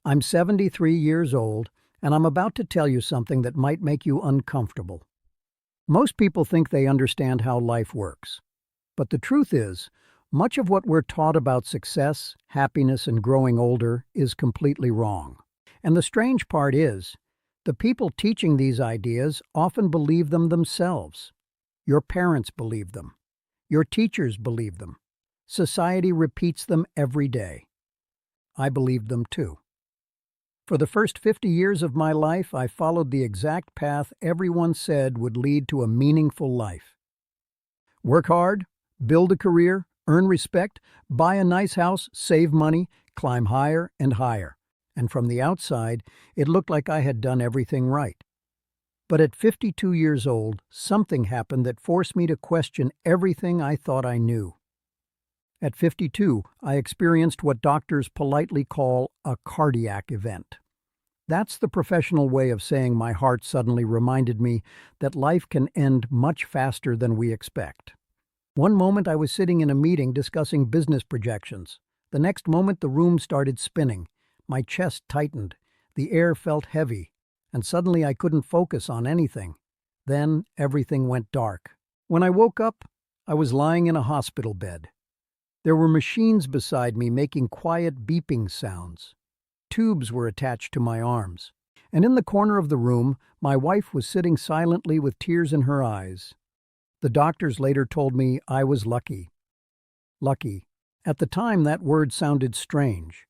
I'm 73 years old, and I'm about to tell you something that might make you uncomfortable. Most people think they understand how life works. But the truth is, much of what we're taught about success, happiness, and growing older is completely wrong. And the strange part is, the people teaching these ideas often believe them themselves. Your parents believe them. Your teachers believe them. Society repeats them every day. I believed them too. For the first 50 years of my life, I followed the exact path everyone said would lead to a meaningful life. Work hard, build a career, earn respect, buy a nice house, save money, climb higher and higher. And from the outside, it looked like I had done everything right. But at 52 years old, something happened that forced me to question everything I thought I knew. At 52, I experienced what doctors politely call a cardiac event. That's the professional way of saying my heart suddenly reminded me that life can end much faster than we expect. One moment I was sitting in a meeting discussing business projections. The next moment the room started spinning. My chest tightened, the air felt heavy, and suddenly I couldn't focus on anything. Then everything went dark. When I woke up, I was lying in a hospital bed. There were machines beside me making quiet beeping sounds. Tubes were attached to my arms. And in the corner of the room, my wife was sitting silently with tears in her eyes. The doctors later told me I was lucky. Lucky. At the time, that word sounded strange.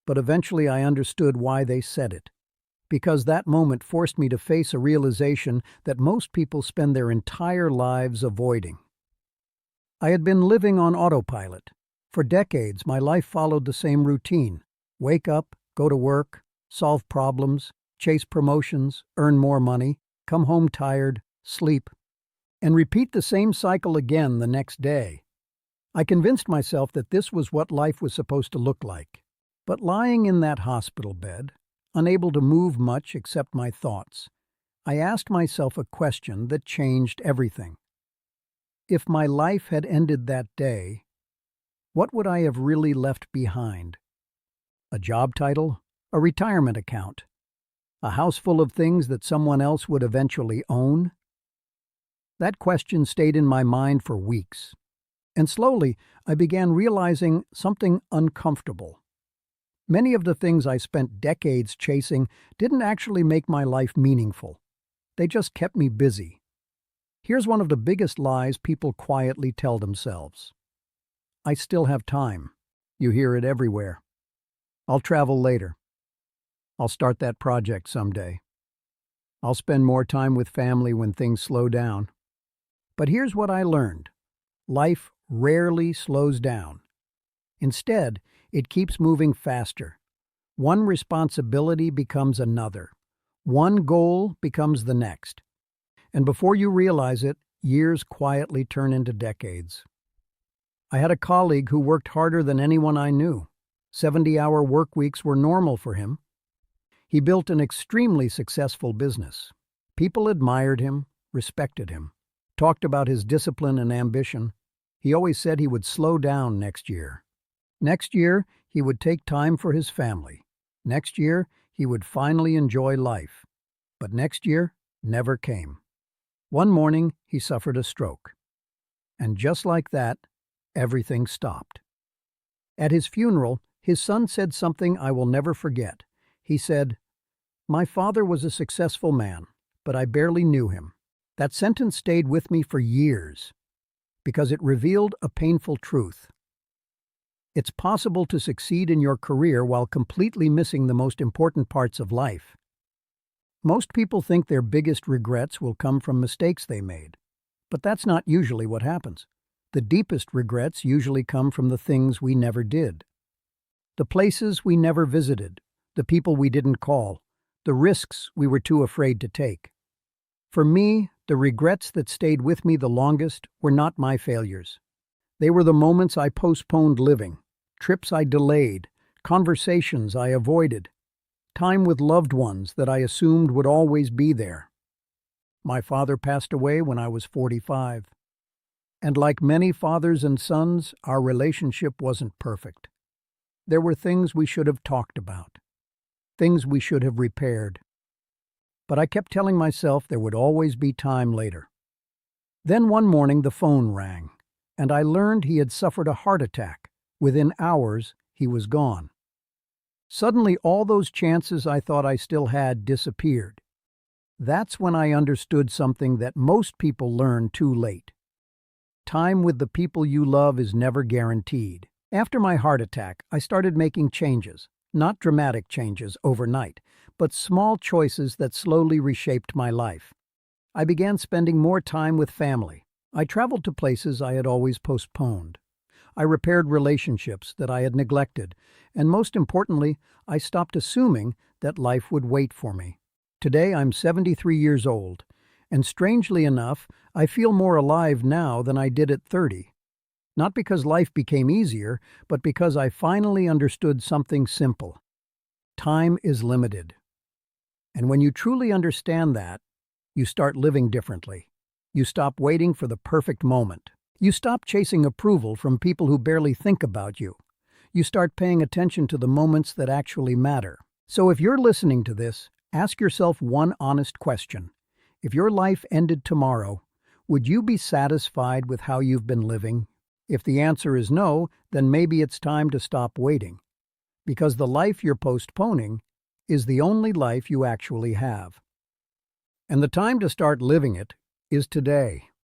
But eventually I understood why they said it. Because that moment forced me to face a realization that most people spend their entire lives avoiding. I had been living on autopilot. For decades, my life followed the same routine. Wake up, go to work, solve problems, chase promotions, earn more money, come home tired, sleep, and repeat the same cycle again the next day. I convinced myself that this was what life was supposed to look like. But lying in that hospital bed, unable to move much except my thoughts, I asked myself a question that changed everything. If my life had ended that day, what would I have really left behind? A job title? A retirement account? A house full of things that someone else would eventually own? That question stayed in my mind for weeks. And slowly, I began realizing something uncomfortable. Many of the things I spent decades chasing didn't actually make my life meaningful. They just kept me busy. Here's one of the biggest lies people quietly tell themselves. I still have time. You hear it everywhere. I'll travel later. I'll start that project someday. I'll spend more time with family when things slow down. But here's what I learned. Life rarely slows down. Instead, it keeps moving faster. One responsibility becomes another. One goal becomes the next. And before you realize it, years quietly turn into decades. I had a colleague who worked harder than anyone I knew. 70-hour work weeks were normal for him. He built an extremely successful business. People admired him, respected him, talked about his discipline and ambition. He always said he would slow down next year. Next year, he would take time for his family. Next year, he would finally enjoy life. But next year never came. One morning, he suffered a stroke. And just like that, everything stopped. At his funeral, his son said something I will never forget. He said, "My father was a successful man, but I barely knew him." That sentence stayed with me for years because it revealed a painful truth. It's possible to succeed in your career while completely missing the most important parts of life. Most people think their biggest regrets will come from mistakes they made, but that's not usually what happens. The deepest regrets usually come from the things we never did. The places we never visited, the people we didn't call, the risks we were too afraid to take. For me, the regrets that stayed with me the longest were not my failures. They were the moments I postponed living, trips I delayed, conversations I avoided, time with loved ones that I assumed would always be there. My father passed away when I was 45. And like many fathers and sons, our relationship wasn't perfect. There were things we should have talked about. things we should have repaired. But I kept telling myself there would always be time later. Then one morning the phone rang, and I learned he had suffered a heart attack. Within hours, he was gone. Suddenly, all those chances I thought I still had disappeared. That's when I understood something that most people learn too late. Time with the people you love is never guaranteed. After my heart attack, I started making changes. Not dramatic changes overnight, but small choices that slowly reshaped my life. I began spending more time with family. I traveled to places I had always postponed. I repaired relationships that I had neglected, and most importantly, I stopped assuming that life would wait for me. Today I'm 73 years old, and strangely enough, I feel more alive now than I did at 30. Not because life became easier, but because I finally understood something simple. Time is limited. And when you truly understand that, you start living differently. You stop waiting for the perfect moment. You stop chasing approval from people who barely think about you. You start paying attention to the moments that actually matter. So if you're listening to this, ask yourself one honest question. If your life ended tomorrow, would you be satisfied with how you've been living? If the answer is no, then maybe it's time to stop waiting. Because the life you're postponing is the only life you actually have. And the time to start living it is today.